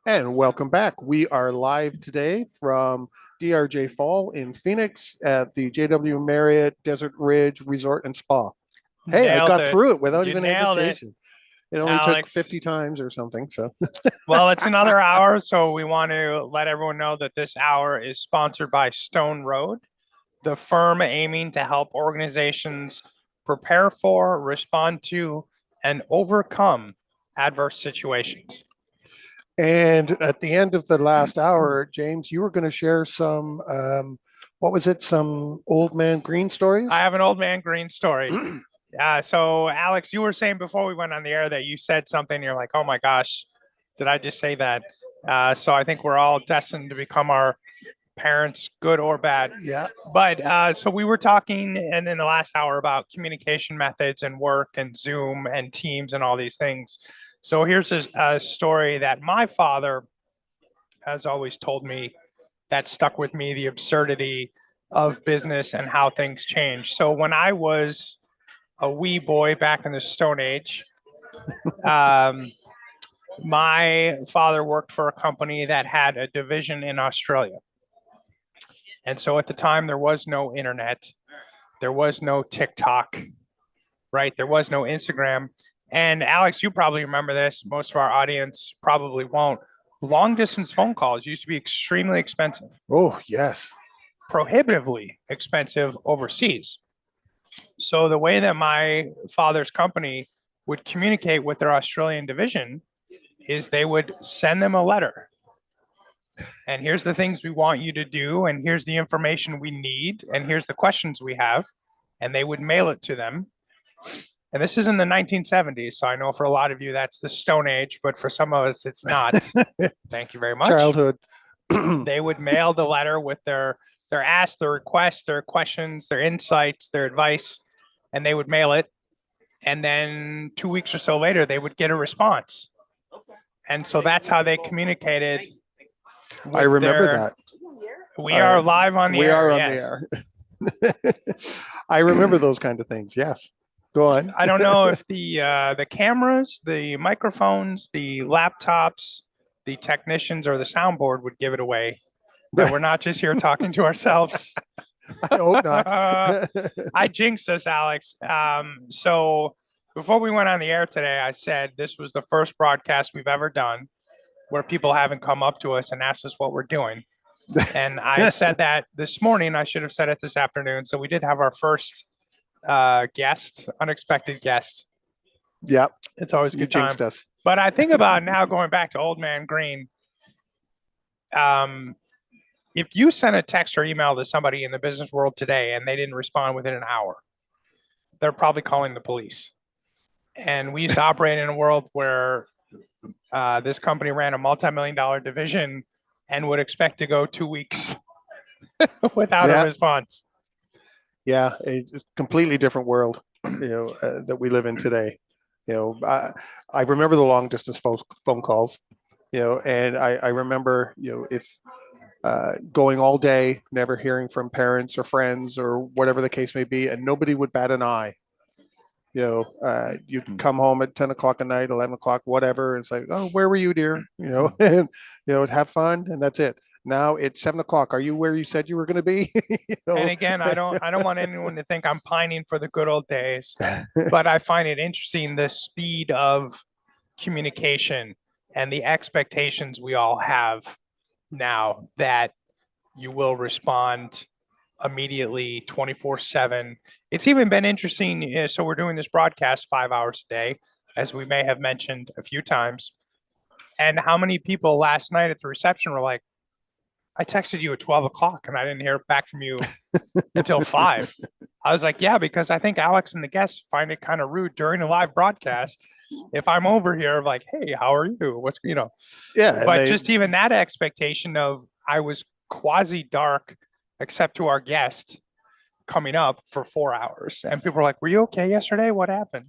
And welcome back. We are live today from DRJ Fall in Phoenix at the JW Marriott Desert Ridge Resort and Spa. Hey, I Nailed got it. through it without You even nailed it, hesitation. It only took Alex. 50 times or something. So, Well, it's another hour, so we want to let everyone know that this hour is sponsored by Stone Road, the firm aiming to help organizations prepare for, respond to, and overcome adverse situations. and at the end of the last hour, James, you were going to share some, what was it? Some old man green I stories? have an old man green story. So, Alex, you were saying before we went on the air that you said something. You're like, oh my gosh, did I just say that? So I think we're all destined to become our parents, good or bad. Yeah. But so we were talking and in the last hour about communication methods and work and Zoom and Teams and all these things. So here's a story that my father has always told me that stuck with me, the absurdity of business and how things change. So when I was a wee boy back in the Stone Age, um, my father worked for a company that had a division in Australia. And so at the time, there was no internet, there was no TikTok, right? There was no Instagram. And Alex, you probably remember this. Most of our audience probably won't. Long distance phone calls used to be extremely expensive, Oh, yes. prohibitively expensive overseas. So the way that my father's company would communicate with their Australian division is they would send them a letter. And here's the things we want you to do, and here's the information we need, and here's the questions we have. And they would mail it to them. And this is in the 1970s. So I know for a lot of you, that's the Stone Age, but for some of us, it's not. Thank you very much. Childhood. They would mail the letter with their ask, their requests, their questions, their insights, their advice, and they would mail it. And then 2 weeks or so later, they would get a response. And so that's how they communicated I with remember their. that. We are live on the We air. are on the Yes. air. I remember those kind of things. Yes. Go on. I don't know if the cameras, the microphones, the laptops, the technicians, or the soundboard would give it away that we're not just here talking to ourselves. I hope not. I jinxed us, Alex. So before we went on the air today, I said this was the first broadcast we've ever done where people haven't come up to us and asked us what we're doing. And I said that this morning. I should have said it this afternoon. So we did have our first guest, unexpected guest. Yep. It's always a You good time. jinxed us. But I think about now going back to Old Man Green. If you send a text or email to somebody in the business world today and they didn't respond within an hour, they're probably calling the police. And we used to operate in a world where this company ran a multi-million-dollar division and would expect to go 2 weeks without a Yeah. response. Yeah. A completely different world, that we live in today. I remember the long distance phone calls, and I remember, if going all day, never hearing from parents or friends or whatever the case may be, and nobody would bat an eye. You'd come home at 10 o'clock at night, 11 o'clock, whatever. And it's like, oh, where were you, dear? And, have fun. And that's it. Now it's 7 o'clock. Are you where you said you were going to be? And again, I don't want anyone to think I'm pining for the good old days, but I find it interesting the speed of communication and the expectations we all have now that you will respond immediately 24/7. It's even been interesting. So we're doing this broadcast 5 hours a day, as we may have mentioned a few times. And how many people last night at the reception were like, I texted you at 12 o'clock and I didn't hear back from you until 5. I was like, yeah, because I think Alex and the guests find it kind of rude during a live broadcast if I'm over here like, hey, how are you? Yeah. But just even that expectation of I was quasi dark, except to our guest coming up for 4 hours. And people were like, were you okay yesterday? What happened?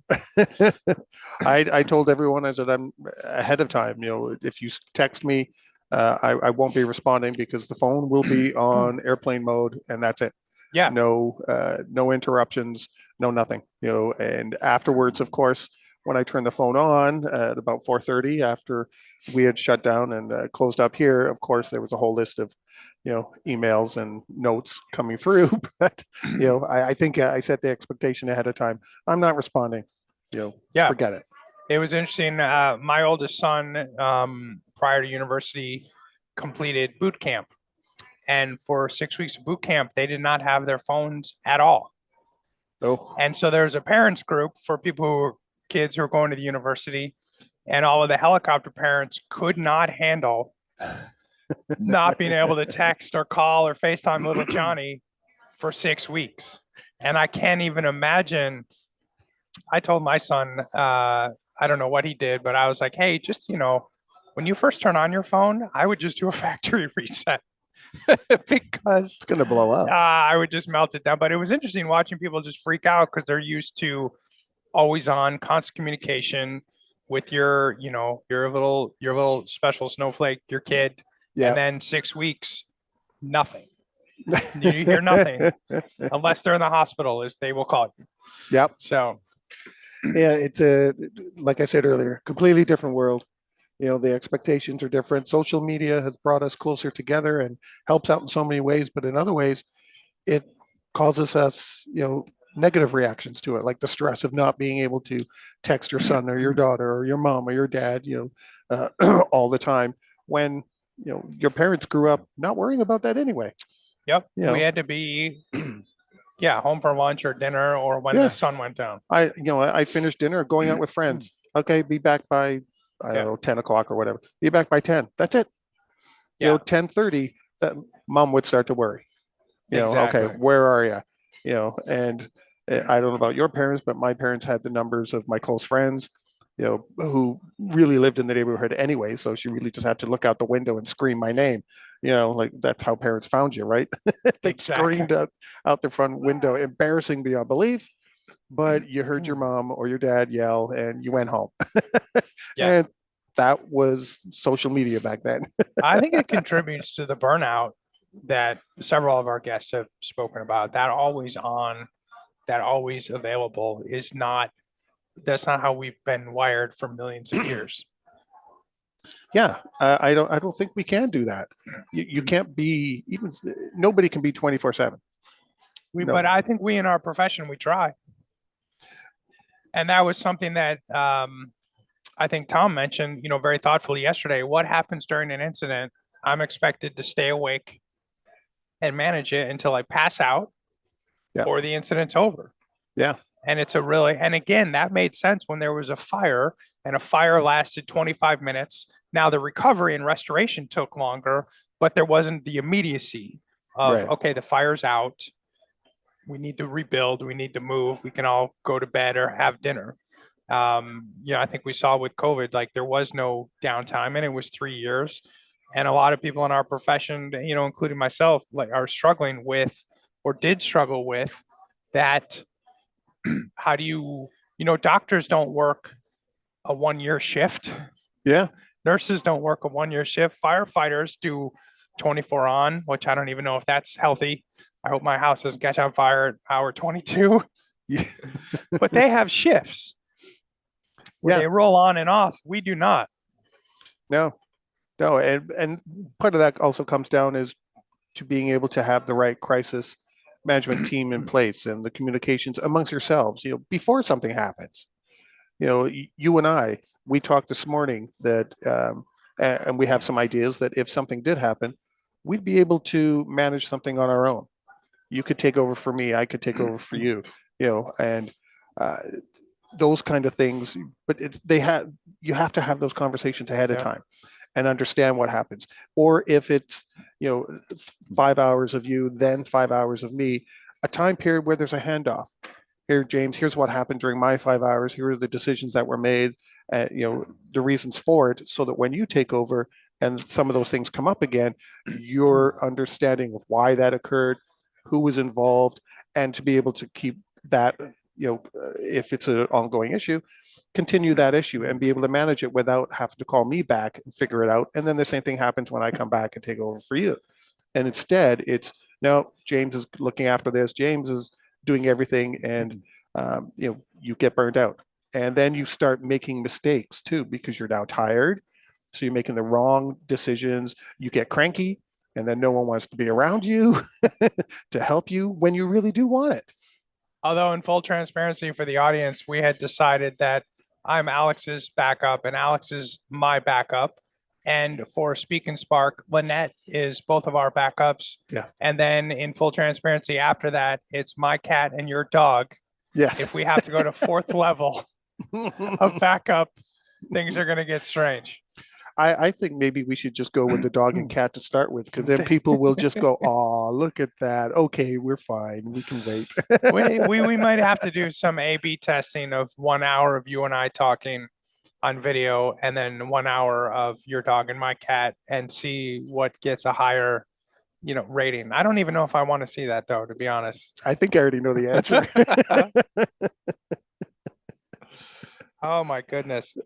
I told everyone, I said, I'm ahead of time. If you text me, I won't be responding because the phone will be on airplane mode, and that's it. Yeah. No interruptions, no nothing. And afterwards, of course, when I turned the phone on at about 4:30 after we had shut down and closed up here, of course, there was a whole list of, emails and notes coming through. But, I think I set the expectation ahead of time. I'm not responding, Yeah, forget it. it was interesting. My oldest son, prior to university, completed boot camp. And for 6 weeks of boot camp, they did not have their phones at all. Oh, And so there's a parents group for people who are kids who are going to the university, and all of the helicopter parents could not handle not being able to text or call or FaceTime little Johnny for 6 weeks. And I can't even imagine. I told my son, I don't know what he did, but I was like, hey, just, when you first turn on your phone, I would just do a factory reset because it's going to blow up. I would just melt it down. But it was interesting watching people just freak out because they're used to always on constant communication with your little special snowflake, your kid. Yeah. And then 6 weeks, nothing. You hear nothing unless they're in the hospital, as they will call you. Yep. So yeah, it's like I said earlier, completely different world. The expectations are different. Social media has brought us closer together and helps out in so many ways, but in other ways, it causes us, negative reactions to it, like the stress of not being able to text your son or your daughter or your mom or your dad, all the time when, your parents grew up not worrying about that anyway. yep, we had to be home for lunch or dinner or when the sun went down. I finished dinner, going out with friends. Okay, be back by, I don't know, 10 o'clock or whatever. Be back by 10. That's it. 10:30, that mom would start to worry. Exactly. Okay, where are you? And I don't know about your parents, but my parents had the numbers of my close friends, who really lived in the neighborhood anyway. So she really just had to look out the window and scream my name. Like that's how parents found you, right? They screamed out the front window, embarrassing beyond belief. But you heard your mom or your dad yell and you went home. And that was social media back then. I think it contributes to the burnout that several of our guests have spoken about. That always on, that always available that's not how we've been wired for millions of years. Yeah, I don't think we can do that. You can't be even, nobody can be 24/7. But I think we in our profession, we try. And that was something that I think Tom mentioned, very thoughtfully yesterday. What happens during an incident? I'm expected to stay awake and manage it until I pass out or the incident's over. Yeah. And and again, that made sense when there was a fire and a fire lasted 25 minutes. Now the recovery and restoration took longer, but there wasn't the immediacy of, okay, the fire's out. We need to rebuild. We need to move. We can all go to bed or have dinner. I think we saw with COVID, like there was no downtime and it was 3 years. And a lot of people in our profession, including myself, like are struggling with or did struggle with that. How do you, doctors don't work a 1-year shift. Yeah. Nurses don't work a 1-year shift. Firefighters do 24 on, which I don't even know if that's healthy. I hope my house doesn't catch on fire at hour 22. Yeah. But they have shifts where they roll on and off. We do not. No. And part of that also comes down is to being able to have the right crisis management team in place and the communications amongst yourselves, before something happens. You and I, we talked this morning that, and we have some ideas that if something did happen, we'd be able to manage something on our own. You could take over for me, I could take over for you, and those kind of things. But you have to have those conversations ahead of time and understand what happens. Or if it's, 5 hours of you, then 5 hours of me, a time period where there's a handoff. Here, James, here's what happened during my 5 hours. Here are the decisions that were made, the reasons for it, so that when you take over and some of those things come up again, your understanding of why that occurred, who was involved, and to be able to keep that, if it's an ongoing issue, continue that issue and be able to manage it without having to call me back and figure it out. And then the same thing happens when I come back and take over for you. And instead, it's no, James is looking after this. James is doing everything, and you get burned out. And then you start making mistakes too because you're now tired. So you're making the wrong decisions. You get cranky, and then no one wants to be around you to help you when you really do want it. Although, in full transparency for the audience, we had decided that I'm Alex's backup and Alex is my backup. And for Speak and Spark, Lynette is both of our backups. Yeah. And then, in full transparency, after that, it's my cat and your dog. Yes. If we have to go to fourth level of backup, things are going to get strange. I think maybe we should just go with the dog and cat to start with, because then people will just go, "Oh, look at that. Okay, we're fine. We can wait." We might have to do some A/B testing of 1 hour of you and I talking on video, and then 1 hour of your dog and my cat, and see what gets a higher, rating. I don't even know if I want to see that, though, to be honest. I think I already know the answer. Oh my goodness.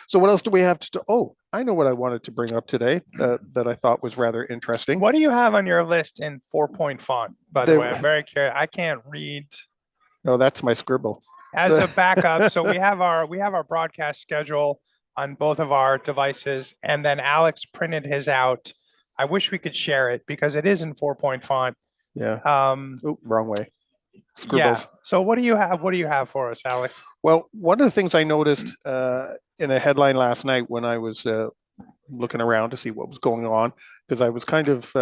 So what else do we have to? Oh, I know what I wanted to bring up today that I thought was rather interesting. What do you have on your list in 4-point font? By the way, I'm very curious. I can't read. No, that's my scribble. As a backup, so we have our broadcast schedule on both of our devices, and then Alex printed his out. I wish we could share it because it is in 4-point font. Yeah. Oh, wrong way. Scribbles. Yeah. So what do you have? What do you have for us, Alex? Well, one of the things I noticed in a headline last night when I was looking around to see what was going on, because I was kind of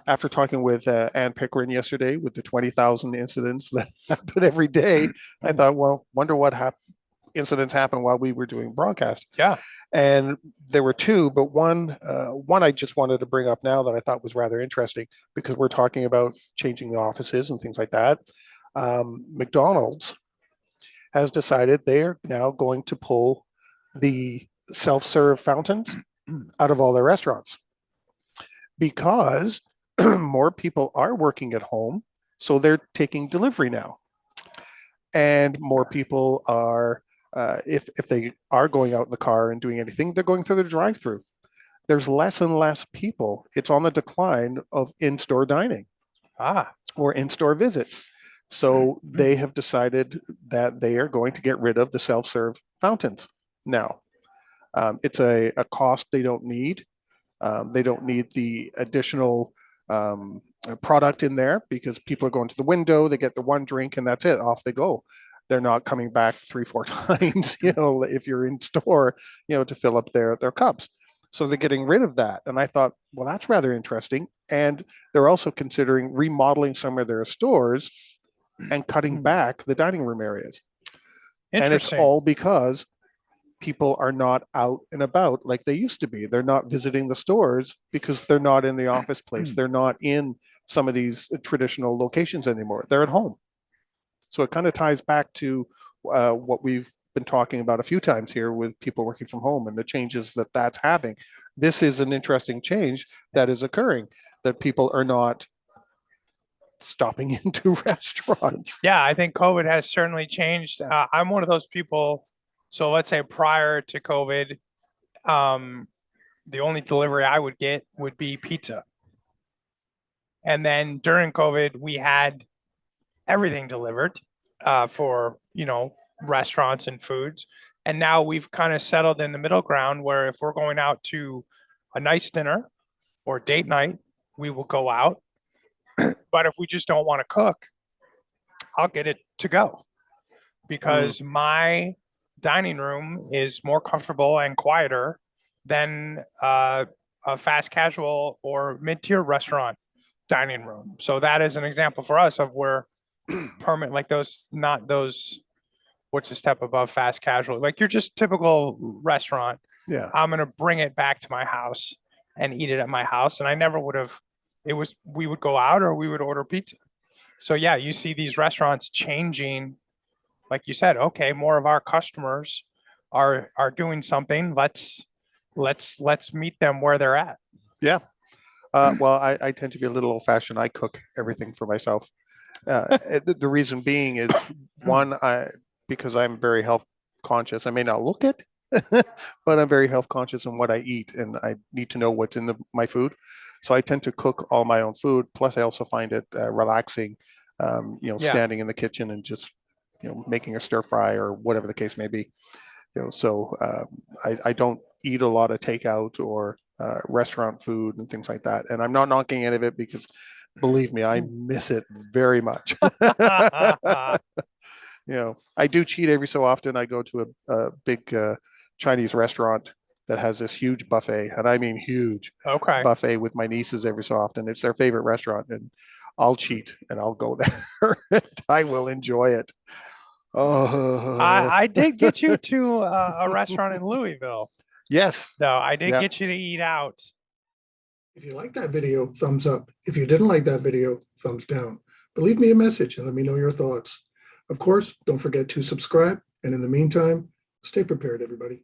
after talking with Ann Pickering yesterday with the 20,000 incidents that happen every day, I thought, well, wonder what incidents happen while we were doing broadcast. Yeah. And there were two, but one I just wanted to bring up now that I thought was rather interesting, because we're talking about changing the offices and things like that. McDonald's has decided they are now going to pull the self-serve fountains out of all their restaurants, because more people are working at home, so they're taking delivery now, and more people are if they are going out in the car and doing anything, they're going through the drive-through. There's less and less people. It's on the decline of in-store dining or in-store visits. So they have decided that they are going to get rid of the self-serve fountains now. It's a cost they don't need. They don't need the additional product in there, because people are going to the window, they get the one drink, and that's it. Off they go. They're not coming back 3-4 times, if you're in store, to fill up their cups. So they're getting rid of that. And I thought, well, that's rather interesting. And they're also considering remodeling some of their stores and cutting back the dining room areas. And it's all because people are not out and about like they used to be. They're not visiting the stores because they're not in the office place. They're not in some of these traditional locations anymore. They're at home. So it kind of ties back to what we've been talking about a few times here with people working from home and the changes that that's having. This is an interesting change that is occurring, that people are not stopping into restaurants. Yeah, I think COVID has certainly changed. I'm one of those people. So let's say prior to COVID, the only delivery I would get would be pizza. And then during COVID, we had everything delivered for, restaurants and foods. And now we've kind of settled in the middle ground where if we're going out to a nice dinner or date night, we will go out. But if we just don't want to cook, I'll get it to go, because my dining room is more comfortable and quieter than a fast casual or mid-tier restaurant dining room. So that is an example for us of where permanent, like those, not those, what's a step above fast casual, like you're just typical restaurant. Yeah, I'm going to bring it back to my house and eat it at my house. And I never would have, we would go out or we would order pizza. So yeah, you see these restaurants changing, like you said, okay, more of our customers are doing something. Let's meet them where they're at. Yeah. Well, I tend to be a little old fashioned. I cook everything for myself. The reason being is one, because I'm very health conscious. I may not look it, but I'm very health conscious in what I eat, and I need to know what's in my food. So I tend to cook all my own food. Plus, I also find it relaxing, standing in the kitchen and just making a stir fry or whatever the case may be. So I don't eat a lot of takeout or restaurant food and things like that. And I'm not knocking any of it because believe me, I miss it very much. I do cheat every so often. I go to a big Chinese restaurant that has this huge buffet, and I mean huge Okay. buffet with my nieces every so often. It's their favorite restaurant, and I'll cheat and I'll go there. I will enjoy it. Oh, I did get you to a restaurant in Louisville, yes. though. I did Yeah. get you to eat out. If you like that video, thumbs up. If you didn't like that video, thumbs down. But leave me a message and let me know your thoughts. Of course, don't forget to subscribe. And in the meantime, stay prepared, everybody.